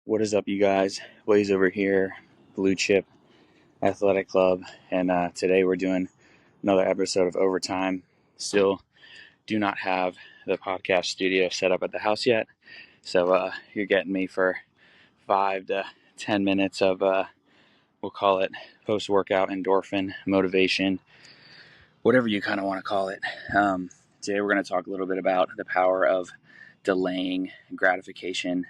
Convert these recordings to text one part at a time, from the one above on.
What is up, you guys? Blaze over here, Blue Chip Athletic Club, and today we're doing another episode of Overtime. Still do not have the podcast studio set up at the house yet, so you're getting me for 5 to 10 minutes of, we'll call it post-workout endorphin motivation, whatever you kind of want to call it. Today we're going to talk a little bit about the power of delaying gratification.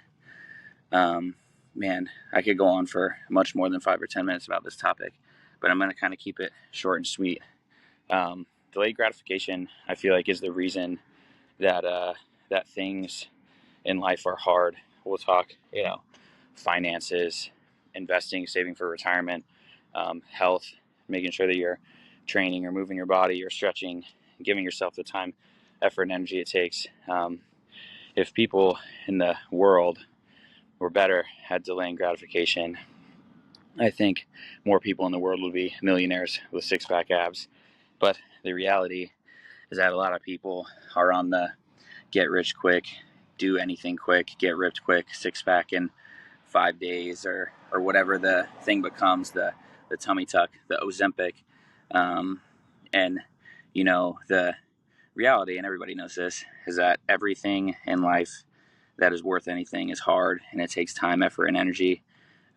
Man, I could go on for much more than 5 or 10 minutes about this topic, but I'm going to kind of keep it short and sweet. Delayed gratification, I feel like, is the reason that that things in life are hard. We'll talk, finances, investing, saving for retirement, health, making sure that you're training or moving your body, you're stretching, giving yourself the time, effort, and energy it takes. If people in the world were better at delaying gratification, I think more people in the world would be millionaires with six-pack abs. But the reality is that a lot of people are on the get rich quick, do anything quick, get ripped quick, six-pack in 5 days, or whatever the thing becomes, the tummy tuck, the Ozempic. And, the reality, and everybody knows this, is that everything in life that is worth anything is hard, and it takes time, effort, and energy.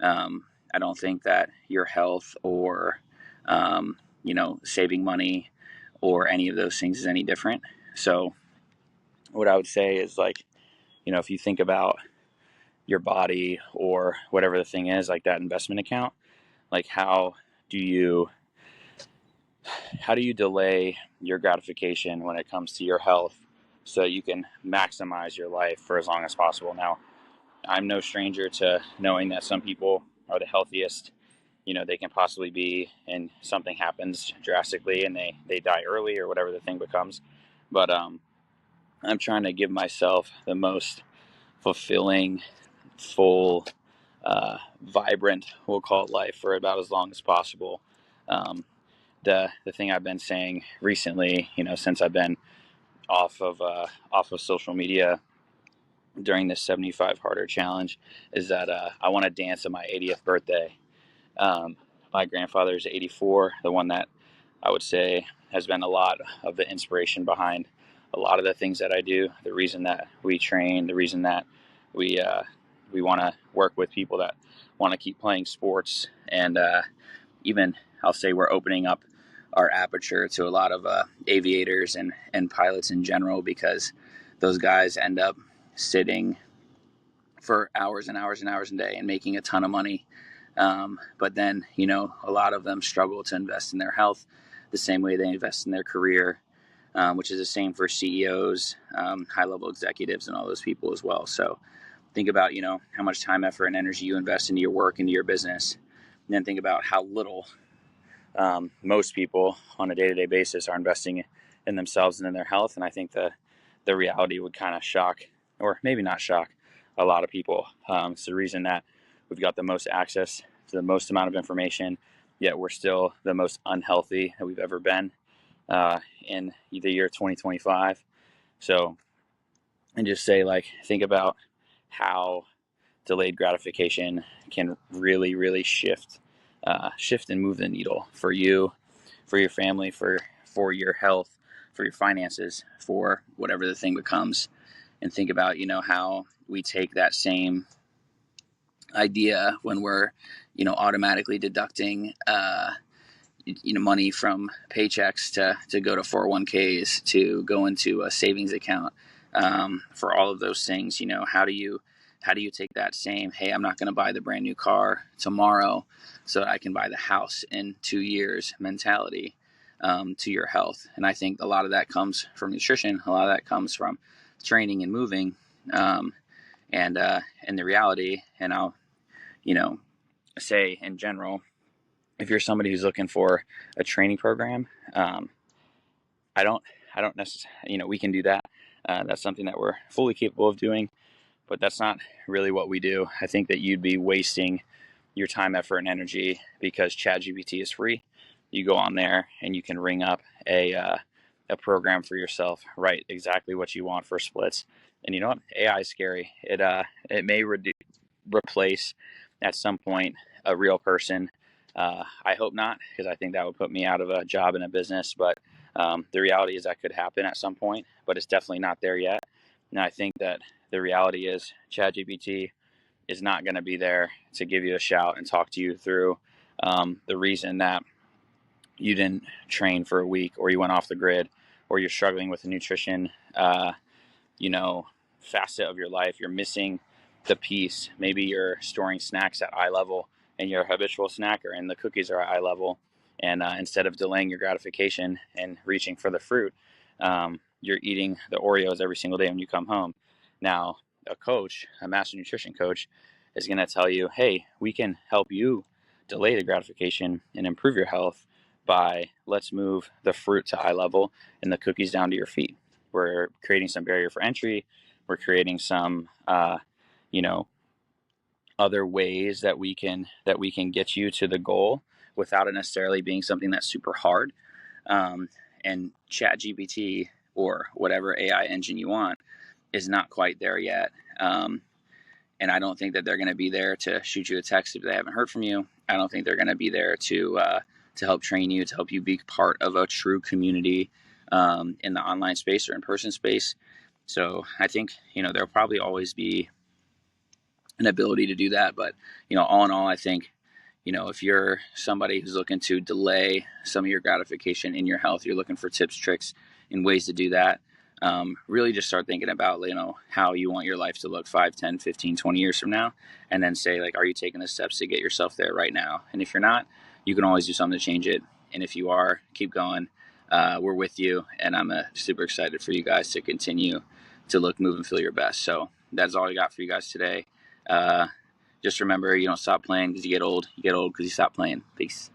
I don't think that your health or, saving money or any of those things is any different. So what I would say is, if you think about your body or whatever the thing is, like that investment account, like how do you delay your gratification when it comes to your health so that you can maximize your life for as long as possible? Now, I'm no stranger to knowing that some people are the healthiest, they can possibly be, and something happens drastically and they die early or whatever the thing becomes. But I'm trying to give myself the most fulfilling, full, vibrant, we'll call it, life for about as long as possible. The thing I've been saying recently, since I've been off of social media during this 75 harder challenge, is that I want to dance on my 80th birthday. My grandfather is 84, the one that I would say has been a lot of the inspiration behind a lot of the things that I do, the reason that we train, the reason that we want to work with people that want to keep playing sports. And even I'll say we're opening up our aperture to a lot of aviators and pilots in general, because those guys end up sitting for hours and hours and hours a day and making a ton of money. But then, a lot of them struggle to invest in their health the same way they invest in their career, which is the same for CEOs, high-level executives, and all those people as well. So think about, how much time, effort, and energy you invest into your work, into your business, and then think about how little most people on a day-to-day basis are investing in themselves and in their health. And I think the reality would kind of shock, or maybe not shock, a lot of people. It's the reason that we've got the most access to the most amount of information, yet we're still the most unhealthy that we've ever been in the year 2025. So, and just say, think about how delayed gratification can really, really shift and move the needle for you, for your family, for your health, for your finances, for whatever the thing becomes. And think about, how we take that same idea when we're, automatically deducting, money from paychecks to go to 401ks, to go into a savings account, for all of those things. How do you take that same, hey, I'm not going to buy the brand new car tomorrow so that I can buy the house in 2 years mentality, to your health? And I think a lot of that comes from nutrition. A lot of that comes from training and moving. And the reality, and I'll, say in general, if you're somebody who's looking for a training program, I don't necessarily, we can do that. That's something that we're fully capable of doing, but that's not really what we do. I think that you'd be wasting your time, effort, and energy, because ChatGPT is free. You go on there and you can ring up a program for yourself, write exactly what you want for splits. And you know what? AI is scary. It may replace at some point a real person. I hope not, because I think that would put me out of a job in a business. But the reality is that could happen at some point, but it's definitely not there yet. And I think that the reality is ChatGPT is not going to be there to give you a shout and talk to you through the reason that you didn't train for a week, or you went off the grid, or you're struggling with the nutrition, facet of your life. You're missing the piece. Maybe you're storing snacks at eye level and you're a habitual snacker and the cookies are at eye level. And instead of delaying your gratification and reaching for the fruit, you're eating the Oreos every single day when you come home. Now, a coach, a master nutrition coach, is going to tell you, hey, we can help you delay the gratification and improve your health by, let's move the fruit to eye level and the cookies down to your feet. We're creating some barrier for entry. We're creating some, other ways that we can get you to the goal without it necessarily being something that's super hard. And ChatGPT, or whatever AI engine you want, is not quite there yet. And I don't think that they're going to be there to shoot you a text if they haven't heard from you. I don't think they're going to be there to help train you, to help you be part of a true community in the online space or in-person space. So I think, there'll probably always be an ability to do that. But, all in all, I think, if you're somebody who's looking to delay some of your gratification in your health, you're looking for tips, tricks, and ways to do that. Really just start thinking about, how you want your life to look 5, 10, 15, 20 years from now. And then say, are you taking the steps to get yourself there right now? And if you're not, you can always do something to change it. And if you are, keep going. We're with you. And I'm super excited for you guys to continue to look, move, and feel your best. So that's all I got for you guys today. Just remember, you don't stop playing because you get old. You get old because you stop playing. Peace.